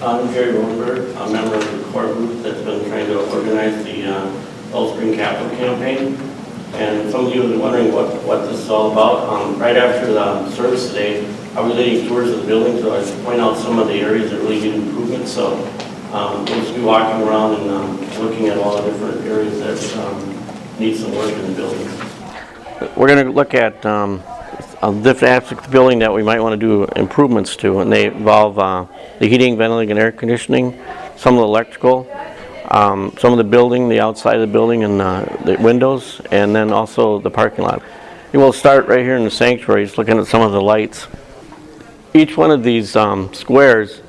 I'm Jerry Rosenberg, a member of the core group that's been trying to organize the Wellspring capital campaign. And some of you are wondering what this is all about. Right after the service today, I was leading tours of the building, so I was point out some of the areas that really need improvement. So we'll just be walking around and looking at all the different areas that need some work in the building. We're going to look at different aspects of the building that we might want to do improvements to, and they involve the heating, ventilating, and air conditioning, some of the electrical, some of the building, the outside of the building, and the windows, and then also the parking lot. And we'll start right here in the sanctuary, just looking at some of the lights. Each one of these squares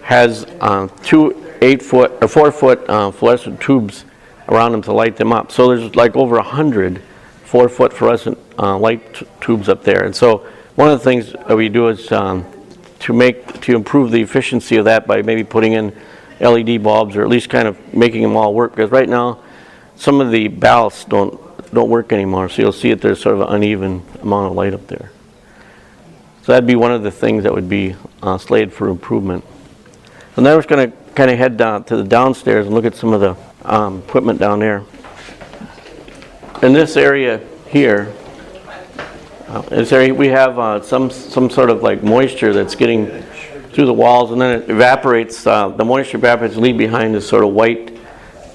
has 2 8-foot or 4-foot fluorescent tubes around them to light them up. So there's like over 100 4-foot fluorescent light tubes up there. And so one of the things that we do is to improve the efficiency of that by maybe putting in LED bulbs, or at least kind of making them all work, because right now some of the ballasts don't work anymore, so you'll see that there's sort of an uneven amount of light up there. So that'd be one of the things that would be slated for improvement. And then we're going to kind of head down to the downstairs and look at some of the equipment down there. In this area here, we have some sort of like moisture that's getting through the walls, and then it evaporates. The moisture evaporates, leave behind this sort of white,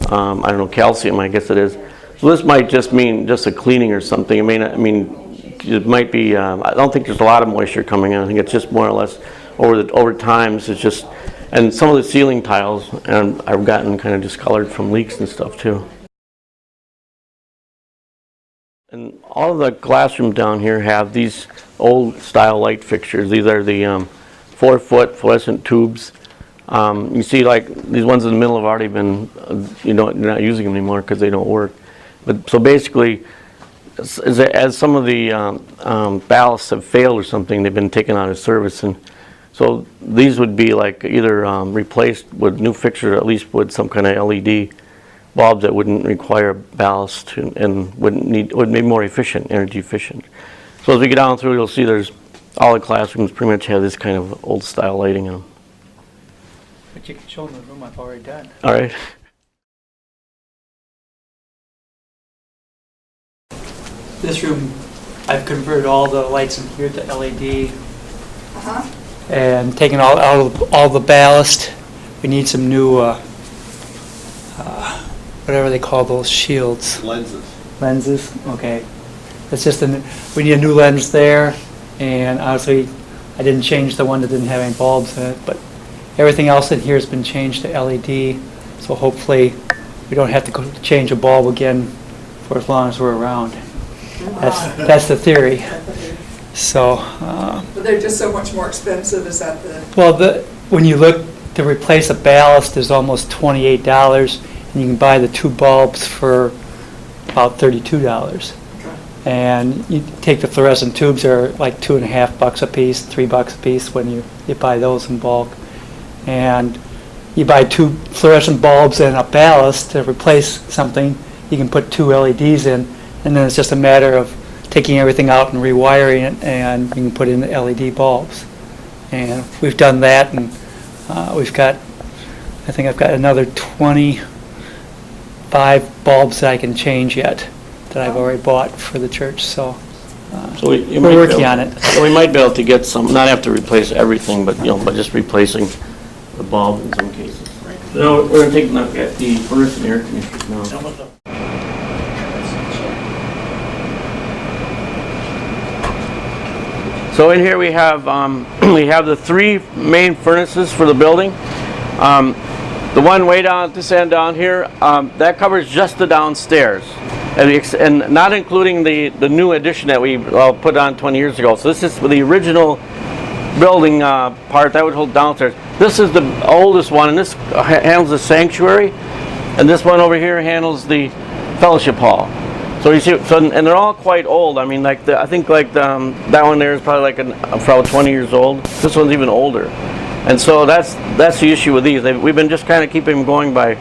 I don't know, calcium, I guess it is. So this might just mean just a cleaning or something. It might be. I don't think there's a lot of moisture coming in. I think it's just more or less over time. It's just, and some of the ceiling tiles have gotten kind of discolored from leaks and stuff too. And all of the classrooms down here have these old style light fixtures. These are the 4-foot fluorescent tubes. You see, like these ones in the middle have already been, you're not using them anymore because they don't work. But so basically, as some of the ballasts have failed or something, they've been taken out of service, and so these would be like either replaced with new fixtures, or at least with some kind of LED bulbs that wouldn't require ballast and would be more efficient, energy efficient. So as we get down through, you'll see there's all the classrooms pretty much have this kind of old style lighting in them. But you can show them the room I've already done. All right. This room, I've converted all the lights in here to LED, and taken all the ballast. We need some new, whatever they call those shields. Lenses, okay. It's just we need a new lens there, and honestly, I didn't change the one that didn't have any bulbs in it, but everything else in here has been changed to LED, so hopefully we don't have to change a bulb again for as long as we're around. That's the theory. So. But they're just so much more expensive. Is that the? Well, when you look to replace a ballast is almost $28, and you can buy the 2 bulbs for about $32. Okay. And you take the fluorescent tubes, are like $2.50 a piece, $3 a piece when you buy those in bulk. And you buy 2 fluorescent bulbs and a ballast to replace something. You can put 2 LEDs in, and then it's just a matter of taking everything out and rewiring it, and you can put in the LED bulbs. And we've done that, and I think I've got another 25 bulbs that I can change yet that I've already bought for the church. So we're working on it. So we might be able to get some, not have to replace everything, but but just replacing the bulb in some cases. So we're going to take a look at the fluorescent air conditioners now. So in here we have the 3 main furnaces for the building. The one way down at this end down here, that covers just the downstairs, and not including the new addition that we put on 20 years ago. So this is the original building part that would hold downstairs. This is the oldest one, and this handles the sanctuary, and this one over here handles the fellowship hall. So you see, and they're all quite old. I mean, I think that one there is probably about 20 years old. This one's even older, and so that's the issue with these. We've been just kind of keeping them going by,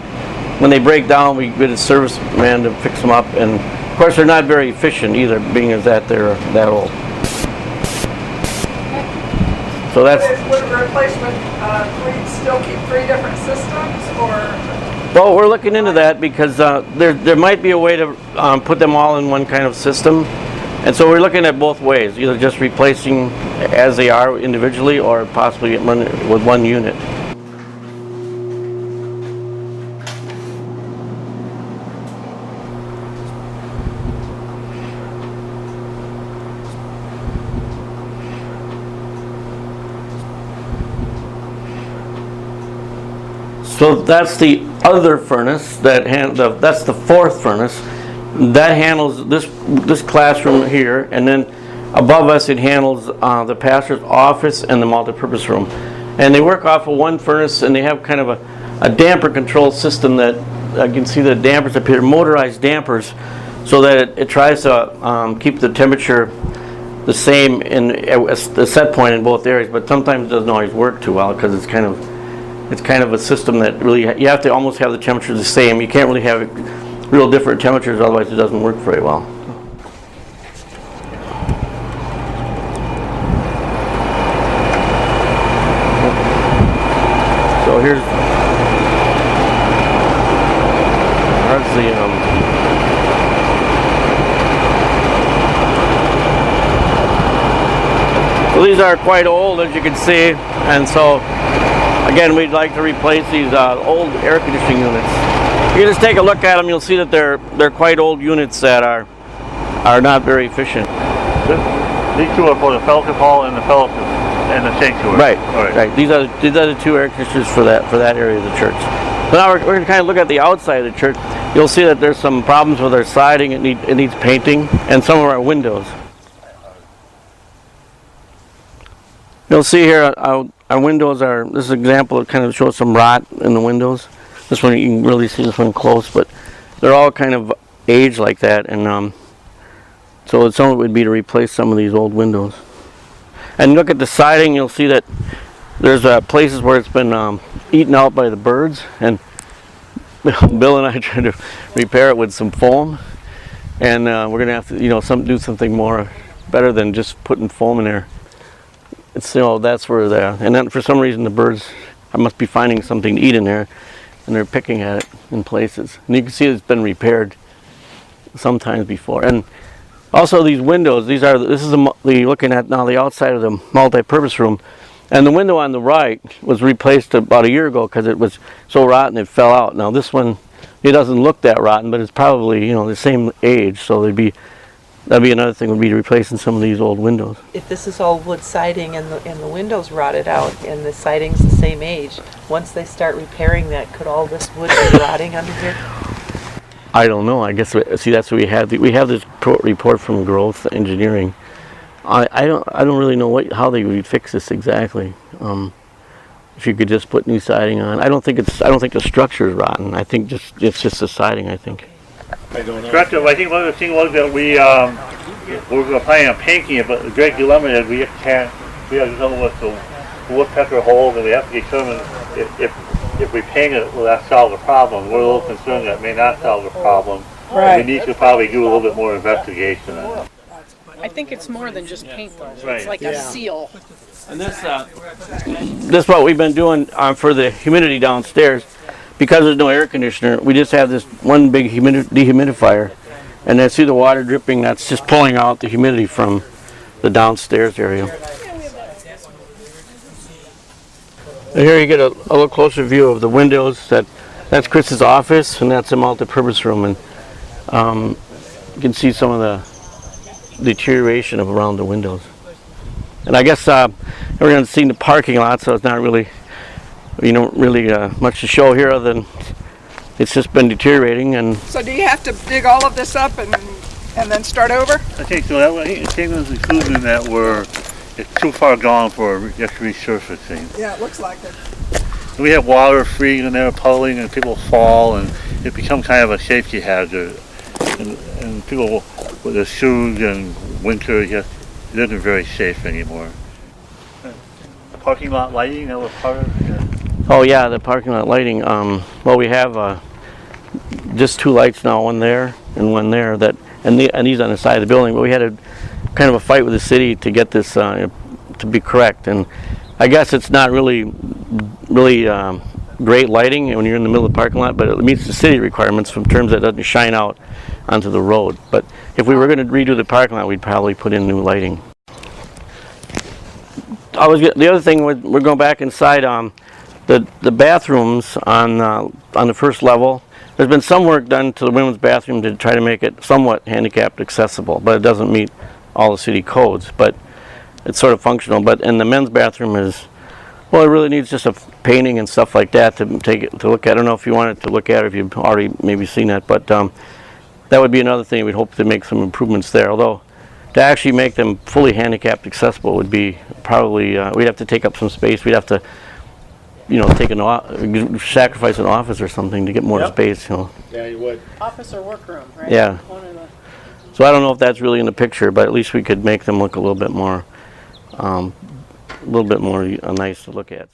when they break down, we get a service man to fix them up, and of course they're not very efficient either, being as that they're that old. So that's, Would a replacement fleet still keep 3 different systems, or? well, we're looking into that because there might be a way to put them all in one kind of system. And so we're looking at both ways, either just replacing as they are individually or possibly run with one unit. So that's the other furnace, that's the 4th furnace. That handles this classroom here, and then above us it handles the pastor's office and the multipurpose room. And they work off of one furnace, and they have kind of a damper control system that I can see the dampers up here, motorized dampers, so that it tries to keep the temperature the same in the set point in both areas, but sometimes it doesn't always work too well because it's kind of a system that really, you have to almost have the temperature the same. You can't really have real different temperatures, otherwise it doesn't work very well. So here's the so these are quite old, as you can see, and so again, we'd like to replace these old air conditioning units. If you just take a look at them, you'll see that they're quite old units that are not very efficient. These 2 are for the fellowship hall and the fellowship and the sanctuary. Right, right. These are the 2 air conditioners for that area of the church. So now we're going to kind of look at the outside of the church. You'll see that there's some problems with our siding. It needs painting, and some of our windows. You'll see here our windows are, this is an example that kind of shows some rot in the windows. This one, you can really see this one close, but they're all kind of aged like that, and so some of it would be to replace some of these old windows. And look at the siding, you'll see that there's places where it's been eaten out by the birds, and Bill and I tried to repair it with some foam, and we're going to have to, do something more better than just putting foam in there. It's, that's where and then for some reason the birds, I must be finding something to eat in there, and they're picking at it in places. And you can see it's been repaired sometimes before. And also these windows, this is looking at now the outside of the multi-purpose room, and the window on the right was replaced about a year ago because it was so rotten it fell out. Now this one, it doesn't look that rotten, but it's probably the same age, so that'd be another thing, would be replacing some of these old windows. If this is all wood siding and the windows rotted out and the siding's the same age, once they start repairing that, could all this wood be rotting under here? I don't know. I guess see that's what we have. We have this report from Growth Engineering. I don't really know how they would fix this exactly. If you could just put new siding on, I don't think the structure is rotten. I think it's just the siding. I think. Correct. I think one of the things was that we're planning on painting it, but the great dilemma is we have to determine what the woodpecker hold, and we have to determine if we paint it, will that solve the problem? We're a little concerned that it may not solve the problem. Right. We need to probably do a little bit more investigation on it. I think it's more than just paint though. Right. It's like a seal. And this is what we've been doing for the humidity downstairs. Because there's no air conditioner, we just have this one big dehumidifier, and then see the water dripping. That's just pulling out the humidity from the downstairs area. And here you get a little closer view of the windows. That's Chris's office, and that's a multi-purpose room, and you can see some of the deterioration of around the windows. And I guess everyone's seen the parking lot, so it's not really. Much to show here other than it's just been deteriorating. And So do you have to dig all of this up and then start over? I think so. I came to the conclusion that it's too far gone for just resurfacing. Yeah, it looks like it. We have water freezing there, puddling, and people fall, and it becomes kind of a safety hazard. And people with their shoes in winter, it isn't very safe anymore. Parking lot lighting, that was part of it. oh yeah, the parking lot lighting. Well, we have just 2 lights now, one there and one there. And these on the side of the building. But we had kind of a fight with the city to get this to be correct. And I guess it's not really great lighting when you're in the middle of the parking lot, but it meets the city requirements in terms that it doesn't shine out onto the road. But if we were going to redo the parking lot, we'd probably put in new lighting. The other thing, we're going back inside. The bathrooms on the first level. There's been some work done to the women's bathroom to try to make it somewhat handicapped accessible, but it doesn't meet all the city codes. But it's sort of functional. But in the men's bathroom is, well, it really needs just a painting and stuff like that to look at. I don't know if you wanted to look at it, if you've already maybe seen that, but that would be another thing. We'd hope to make some improvements there. Although to actually make them fully handicapped accessible would be probably we'd have to take up some space. We'd have to, sacrifice an office or something to get more space. Yeah, you would. Office or workroom, right? Yeah. One of the- So I don't know if that's really in the picture, but at least we could make them look a little bit more nice to look at.